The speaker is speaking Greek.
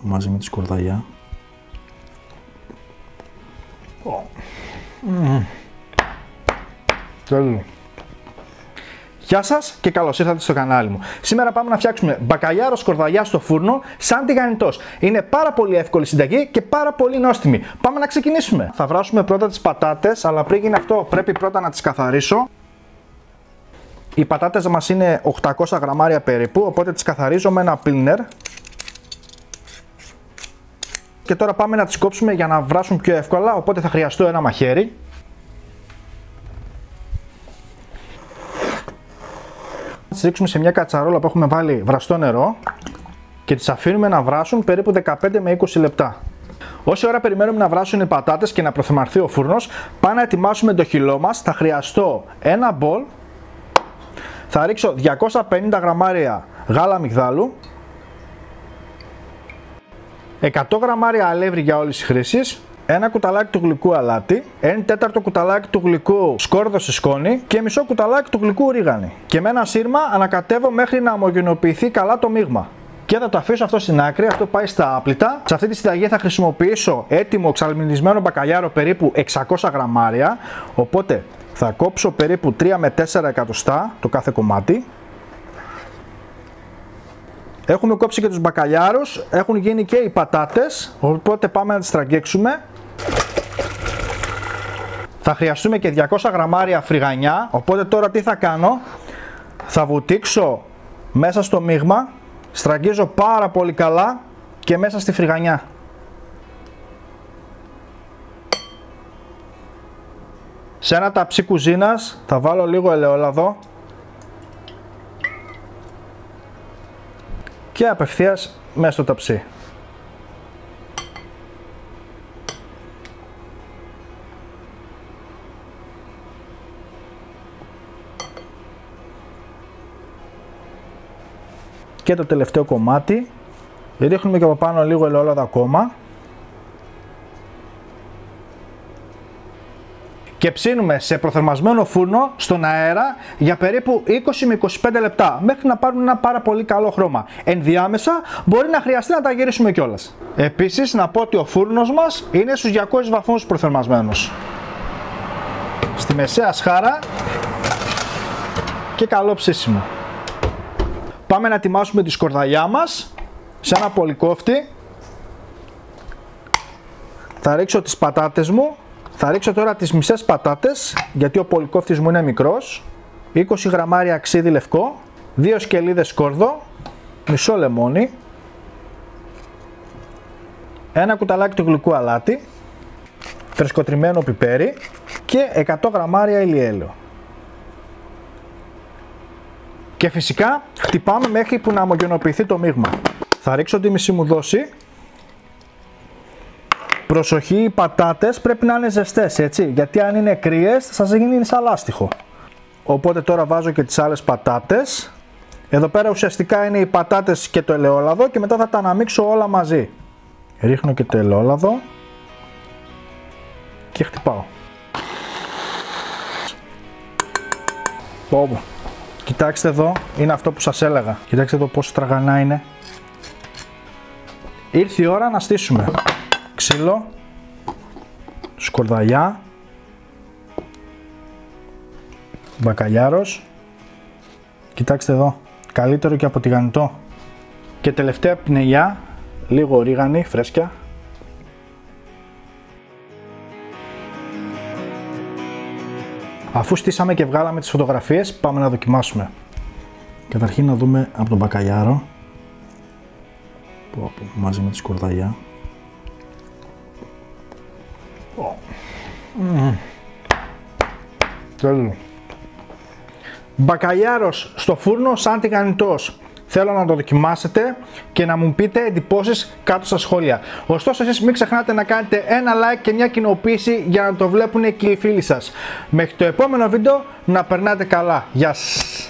Μαζί με τη σκορδαλιά. Τέλειο. Γεια σας και καλώς ήρθατε στο κανάλι μου. Σήμερα πάμε να φτιάξουμε μπακαλιάρο σκορδαλιά στο φούρνο σαν τηγανιτός. Είναι πάρα πολύ εύκολη συνταγή και πάρα πολύ νόστιμη. Πάμε να ξεκινήσουμε. Θα βράσουμε πρώτα τις πατάτες, αλλά πριν γίνει αυτό πρέπει πρώτα να τις καθαρίσω. Οι πατάτες μας είναι 800 γραμμάρια περίπου, οπότε τις καθαρίζω με ένα πλίνερ. Και τώρα πάμε να τις κόψουμε για να βράσουν πιο εύκολα, οπότε θα χρειαστώ ένα μαχαίρι. Θα τις ρίξουμε σε μια κατσαρόλα που έχουμε βάλει βραστό νερό και τις αφήνουμε να βράσουν περίπου 15 με 20 λεπτά. Όση ώρα περιμένουμε να βράσουν οι πατάτες και να προθερμανθεί ο φούρνος, πάμε να ετοιμάσουμε το χυλό μας. Θα χρειαστώ ένα μπολ, θα ρίξω 250 γραμμάρια γάλα αμυγδάλου, 100 γραμμάρια αλεύρι για όλες τις χρήσεις, ένα κουταλάκι του γλυκού αλάτι, 1/4 κουταλάκι του γλυκού σκόρδο σε σκόνη και μισό κουταλάκι του γλυκού ρίγανη. Και με ένα σύρμα ανακατεύω μέχρι να ομογενοποιηθεί καλά το μείγμα. Και θα το αφήσω αυτό στην άκρη, αυτό πάει στα άπλυτα. Σε αυτή τη συνταγή θα χρησιμοποιήσω έτοιμο ξαλμινισμένο μπακαλιάρο περίπου 600 γραμμάρια, οπότε θα κόψω περίπου 3 με 4 εκατοστά το κάθε κομμάτι. Έχουμε κόψει και τους μπακαλιάρους, έχουν γίνει και οι πατάτες, οπότε πάμε να τις τραγγίξουμε. Θα χρειαστούμε και 200 γραμμάρια φρυγανιά, οπότε τώρα τι θα κάνω, θα βουτήξω μέσα στο μείγμα, στραγγίζω πάρα πολύ καλά και μέσα στη φρυγανιά. Σε ένα ταψί κουζίνας θα βάλω λίγο ελαιόλαδο και απευθείας μέσα στο ταψί. Και το τελευταίο κομμάτι, ρίχνουμε και από πάνω λίγο ελαιόλαδο ακόμα. Και ψήνουμε σε προθερμασμένο φούρνο στον αέρα για περίπου 20 με 25 λεπτά μέχρι να πάρουν ένα πάρα πολύ καλό χρώμα. Ενδιάμεσα μπορεί να χρειαστεί να τα γυρίσουμε κιόλας. Επίσης να πω ότι ο φούρνος μας είναι στους 200 βαθμούς προθερμασμένος. Στη μεσαία σχάρα και καλό ψήσιμο. Πάμε να ετοιμάσουμε τη σκορδαλιά μας σε ένα πολυκόφτη. Θα ρίξω τις πατάτες μου. Θα ρίξω τώρα τις μισές πατάτες, γιατί ο πολυκόφτης μου είναι μικρός, 20 γραμμάρια ξύδι λευκό, 2 σκελίδες σκόρδο, μισό λεμόνι, ένα κουταλάκι του γλυκού αλάτι, φρεσκοτριμμένο πιπέρι και 100 γραμμάρια ηλιέλαιο. Και φυσικά χτυπάμε μέχρι που να ομογενοποιηθεί το μείγμα. Θα ρίξω τη μισή μου δόση. Προσοχή, οι πατάτες πρέπει να είναι ζεστές, έτσι, γιατί αν είναι κρύες θα σας γίνει σαν λάστιχο. Οπότε τώρα βάζω και τις άλλες πατάτες. Εδώ πέρα ουσιαστικά είναι οι πατάτες και το ελαιόλαδο και μετά θα τα αναμίξω όλα μαζί. Ρίχνω και το ελαιόλαδο και χτυπάω. Κοιτάξτε εδώ, είναι αυτό που σας έλεγα. Κοιτάξτε εδώ πόσο τραγανά είναι. Ήρθε η ώρα να στήσουμε. Ξύλο, σκορδαλιά, μπακαλιάρος, κοιτάξτε εδώ, καλύτερο και από τηγανιτό. Και τελευταία πνελιά, λίγο ρίγανη, φρέσκια. Αφού στήσαμε και βγάλαμε τις φωτογραφίες, πάμε να δοκιμάσουμε. Καταρχήν να δούμε από τον μπακαλιάρο, μαζί με τη σκορδαλιά. Τέλειο. Μπακαλιάρος στο φούρνο σαν τηγανιτός. Θέλω να το δοκιμάσετε και να μου πείτε εντυπώσεις κάτω στα σχόλια. Ωστόσο εσείς μην ξεχνάτε να κάνετε ένα like και μια κοινοποίηση για να το βλέπουν και οι φίλοι σας. Μέχρι το επόμενο βίντεο να περνάτε καλά. Γεια σας.